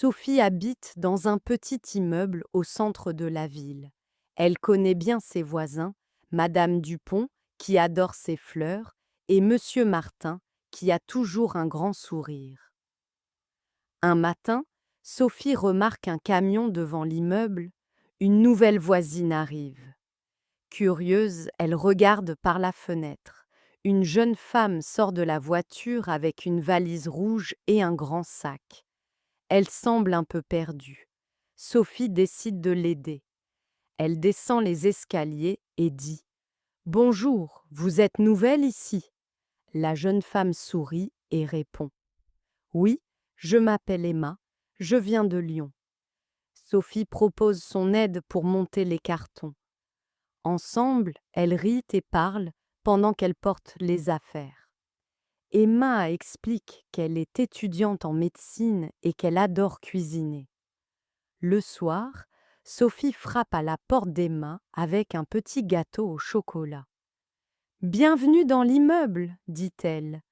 Sophie habite dans un petit immeuble au centre de la ville. Elle connaît bien ses voisins, Madame Dupont, qui adore ses fleurs, et Monsieur Martin, qui a toujours un grand sourire. Un matin, Sophie remarque un camion devant l'immeuble. Une nouvelle voisine arrive. Curieuse, elle regarde par la fenêtre. Une jeune femme sort de la voiture avec une valise rouge et un grand sac. Elle semble un peu perdue. Sophie décide de l'aider. Elle descend les escaliers et dit : « Bonjour, vous êtes nouvelle ici ? » La jeune femme sourit et répond : « Oui, je m'appelle Emma, je viens de Lyon. » Sophie propose son aide pour monter les cartons. Ensemble, elles rient et parlent pendant qu'elles portent les affaires. Emma explique qu'elle est étudiante en médecine et qu'elle adore cuisiner. Le soir, Sophie frappe à la porte d'Emma avec un petit gâteau au chocolat. « Bienvenue dans l'immeuble, dit-elle.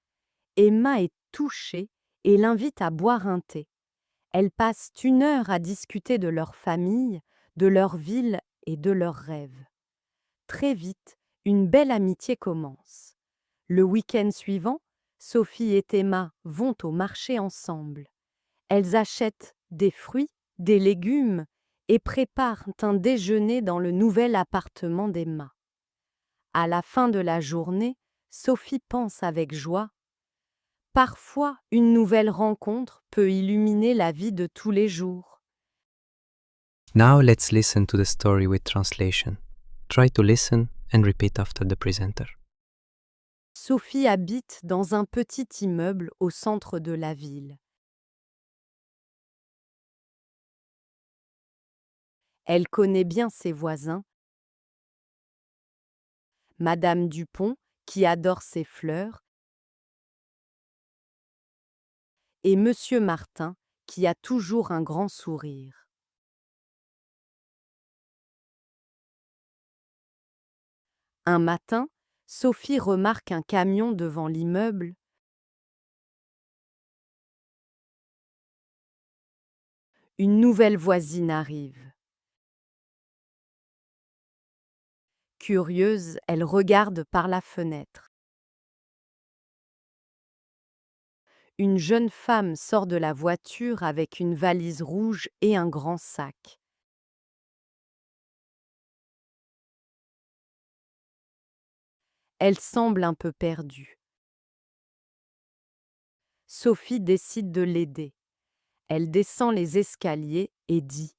Emma est touchée et l'invite à boire un thé. Elles passent 1 heure à discuter de leur famille, de leur ville et de leurs rêves. Très vite, une belle amitié commence. Le week-end suivant, Sophie et Emma vont au marché ensemble. Elles achètent des fruits, des légumes et préparent un déjeuner dans le nouvel appartement d'Emma. À la fin de la journée, Sophie pense avec joie : parfois, une nouvelle rencontre peut illuminer la vie de tous les jours. Now let's listen to the story with translation. Try to listen and repeat after the presenter. Sophie habite dans un petit immeuble au centre de la ville. Elle connaît bien ses voisins, Madame Dupont, qui adore ses fleurs, et Monsieur Martin, qui a toujours un grand sourire. Un matin, Sophie remarque un camion devant l'immeuble. Une nouvelle voisine arrive. Curieuse, elle regarde par la fenêtre. Une jeune femme sort de la voiture avec une valise rouge et un grand sac. Elle semble un peu perdue. Sophie décide de l'aider. Elle descend les escaliers et dit :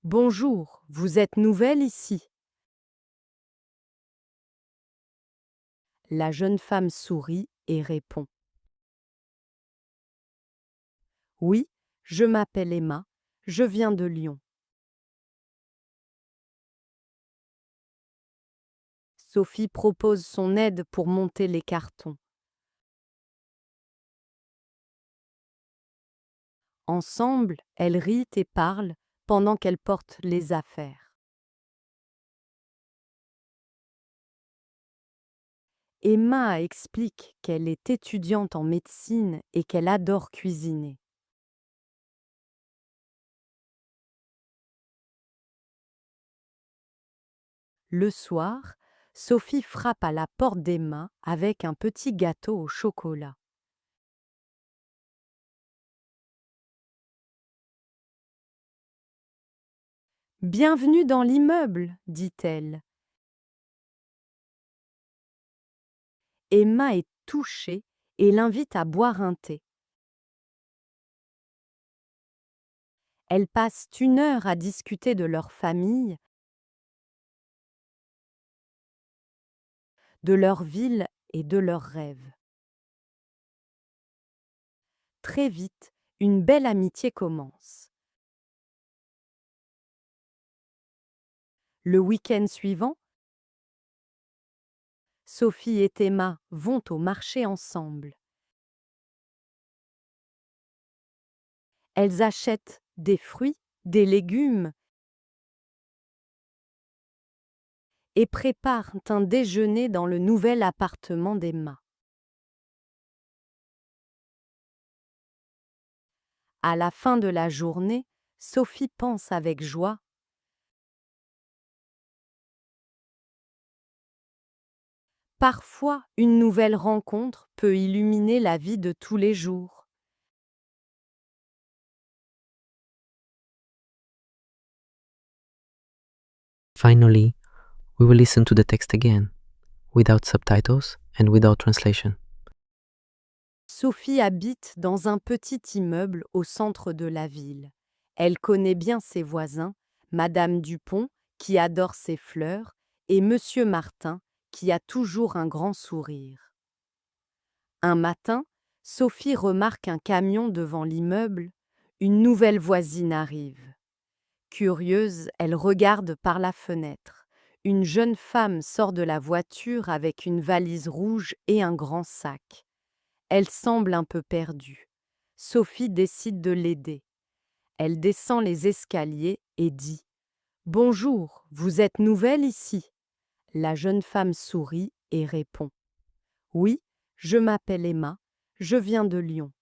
« Bonjour, vous êtes nouvelle ici ? » La jeune femme sourit et répond : « Oui, je m'appelle Emma, je viens de Lyon. » Sophie propose son aide pour monter les cartons. Ensemble, elles rient et parlent pendant qu'elles portent les affaires. Emma explique qu'elle est étudiante en médecine et qu'elle adore cuisiner. Le soir, Sophie frappe à la porte d'Emma avec un petit gâteau au chocolat. « Bienvenue dans l'immeuble, dit-elle. Emma est touchée et l'invite à boire un thé. Elles passent 1 heure à discuter de leur famille, de leur ville et de leurs rêves. Très vite, une belle amitié commence. Le week-end suivant, Sophie et Emma vont au marché ensemble. Elles achètent des fruits, des légumes et préparent un déjeuner dans le nouvel appartement d'Emma. À la fin de la journée, Sophie pense avec joie. Parfois, une nouvelle rencontre peut illuminer la vie de tous les jours. Finally, we will listen to the text again, without subtitles and without translation. Sophie habite dans un petit immeuble au centre de la ville. Elle connaît bien ses voisins, Madame Dupont, qui adore ses fleurs, et Monsieur Martin, qui a toujours un grand sourire. Un matin, Sophie remarque un camion devant l'immeuble. Une nouvelle voisine arrive. Curieuse, elle regarde par la fenêtre. Une jeune femme sort de la voiture avec une valise rouge et un grand sac. Elle semble un peu perdue. Sophie décide de l'aider. Elle descend les escaliers et dit « Bonjour, vous êtes nouvelle ici ?» La jeune femme sourit et répond « Oui, je m'appelle Emma, je viens de Lyon. »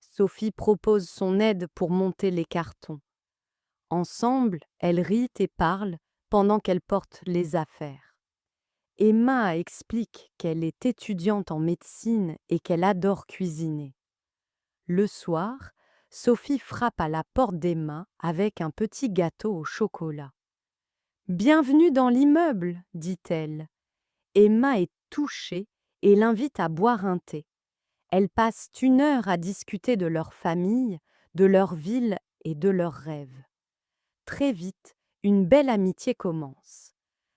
Sophie propose son aide pour monter les cartons. Ensemble, elles rient et parlent pendant qu'elles portent les affaires. Emma explique qu'elle est étudiante en médecine et qu'elle adore cuisiner. Le soir, Sophie frappe à la porte d'Emma avec un petit gâteau au chocolat. « Bienvenue dans l'immeuble, dit-elle. Emma est touchée et l'invite à boire un thé. Elles passent 1 heure à discuter de leur famille, de leur ville et de leurs rêves. Très vite, une belle amitié commence.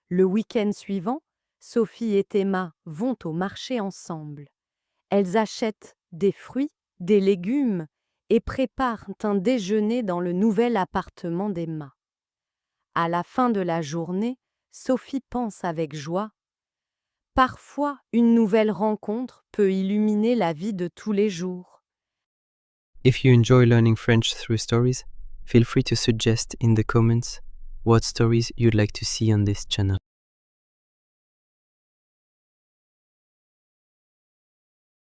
Le week-end suivant, Sophie et Emma vont au marché ensemble. Elles achètent des fruits, des légumes et préparent un déjeuner dans le nouvel appartement d'Emma. À la fin de la journée, Sophie pense avec joie. Parfois, une nouvelle rencontre peut illuminer la vie de tous les jours. If you enjoy learning French through stories, feel free to suggest in the comments what stories you'd like to see on this channel.